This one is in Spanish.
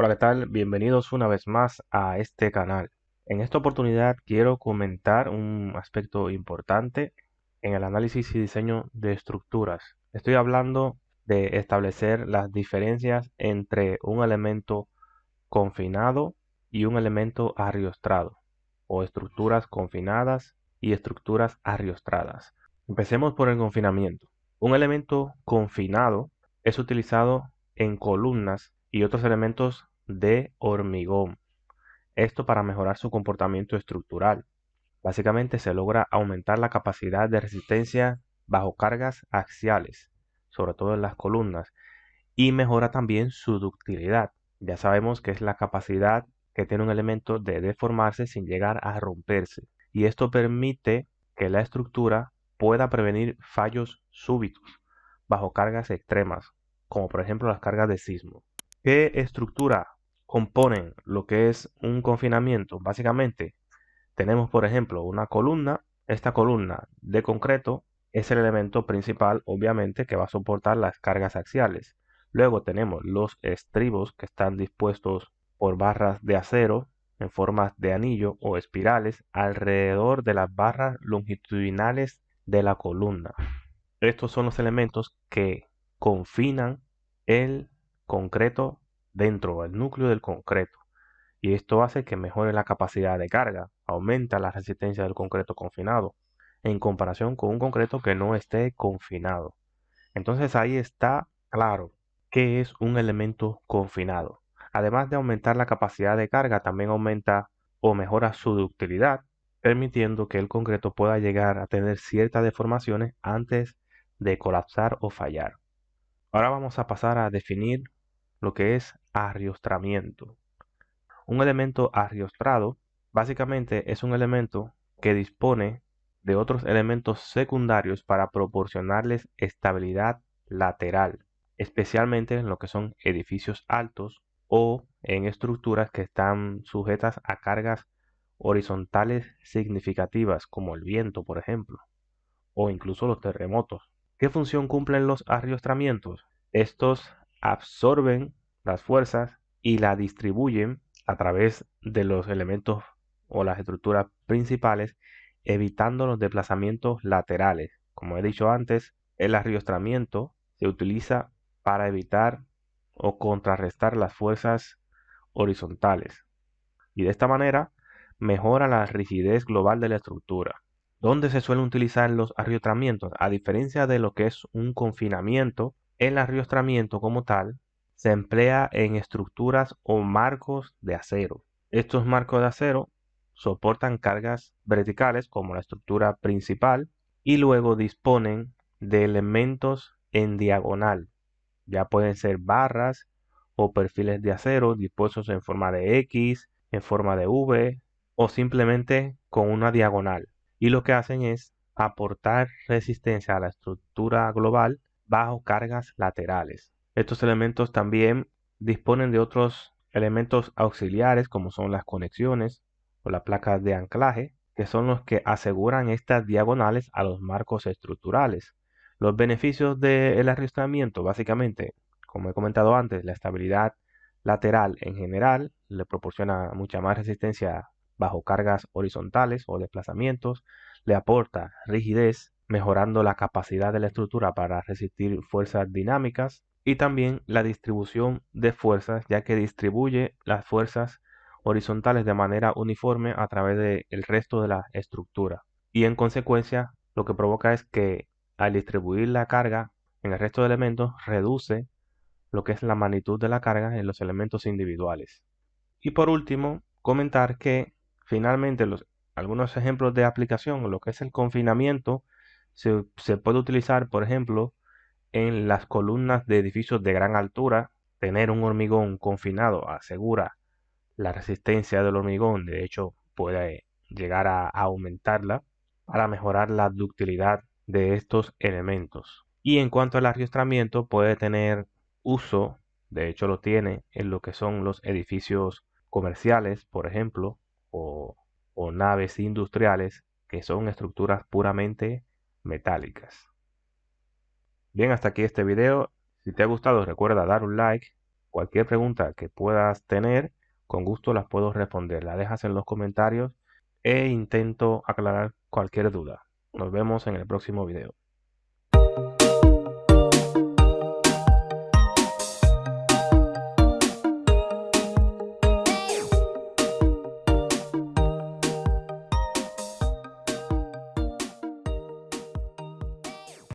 Hola, ¿qué tal? Bienvenidos una vez más a este canal. En esta oportunidad quiero comentar un aspecto importante en el análisis y diseño de estructuras. Estoy hablando de establecer las diferencias entre un elemento confinado y un elemento arriostrado, o estructuras confinadas y estructuras arriostradas. Empecemos por el confinamiento. Un elemento confinado es utilizado en columnas y otros elementos de hormigón. Esto para mejorar su comportamiento estructural. Básicamente se logra aumentar la capacidad de resistencia bajo cargas axiales, sobre todo en las columnas, y mejora también su ductilidad. Ya sabemos que es la capacidad que tiene un elemento de deformarse sin llegar a romperse. Y esto permite que la estructura pueda prevenir fallos súbitos bajo cargas extremas, como por ejemplo las cargas de sismo. ¿Qué estructura componen lo que es un confinamiento? Básicamente tenemos, por ejemplo, una columna. Esta columna de concreto es el elemento principal, obviamente, que va a soportar las cargas axiales. Luego tenemos los estribos que están dispuestos por barras de acero en formas de anillo o espirales alrededor de las barras longitudinales de la columna. Estos son los elementos que confinan el concreto dentro del núcleo del concreto y esto hace que mejore la capacidad de carga, aumenta la resistencia del concreto confinado en comparación con un concreto que no esté confinado. Entonces ahí está claro qué es un elemento confinado. Además de aumentar la capacidad de carga, también aumenta o mejora su ductilidad, permitiendo que el concreto pueda llegar a tener ciertas deformaciones antes de colapsar o fallar. Ahora vamos a pasar a definir lo que es arriostramiento. Un elemento arriostrado básicamente es un elemento que dispone de otros elementos secundarios para proporcionarles estabilidad lateral, especialmente en lo que son edificios altos o en estructuras que están sujetas a cargas horizontales significativas, como el viento, por ejemplo, o incluso los terremotos. ¿Qué función cumplen los arriostramientos? Estos absorben las fuerzas y la distribuyen a través de los elementos o las estructuras principales, evitando los desplazamientos laterales. Como he dicho antes, el arriostramiento se utiliza para evitar o contrarrestar las fuerzas horizontales y de esta manera mejora la rigidez global de la estructura. ¿Dónde se suelen utilizar los arriostramientos? A diferencia de lo que es un confinamiento, el arriostramiento como tal se emplea en estructuras o marcos de acero. Estos marcos de acero soportan cargas verticales como la estructura principal y luego disponen de elementos en diagonal. Ya pueden ser barras o perfiles de acero dispuestos en forma de X, en forma de V o simplemente con una diagonal. Y lo que hacen es aportar resistencia a la estructura global bajo cargas laterales. Estos elementos también disponen de otros elementos auxiliares como son las conexiones o las placas de anclaje, que son los que aseguran estas diagonales a los marcos estructurales. Los beneficios del arriesgamiento, básicamente, como he comentado antes, la estabilidad lateral en general le proporciona mucha más resistencia bajo cargas horizontales o desplazamientos, le aporta rigidez, mejorando la capacidad de la estructura para resistir fuerzas dinámicas y también la distribución de fuerzas, ya que distribuye las fuerzas horizontales de manera uniforme a través del resto de la estructura. Y en consecuencia, lo que provoca es que al distribuir la carga en el resto de elementos, reduce lo que es la magnitud de la carga en los elementos individuales. Y por último, comentar que finalmente algunos ejemplos de aplicación, lo que es el confinamiento, se puede utilizar, por ejemplo, en las columnas de edificios de gran altura. Tener un hormigón confinado asegura la resistencia del hormigón, de hecho puede llegar a aumentarla para mejorar la ductilidad de estos elementos. Y en cuanto al arriostramiento, puede tener uso, de hecho lo tiene, en lo que son los edificios comerciales, por ejemplo, o naves industriales, que son estructuras puramente metálicas. Bien, hasta aquí este video. Si te ha gustado, recuerda dar un like, Cualquier pregunta que puedas tener, con gusto las puedo responder. La dejas en los comentarios e intento aclarar cualquier duda. Nos vemos en el próximo video.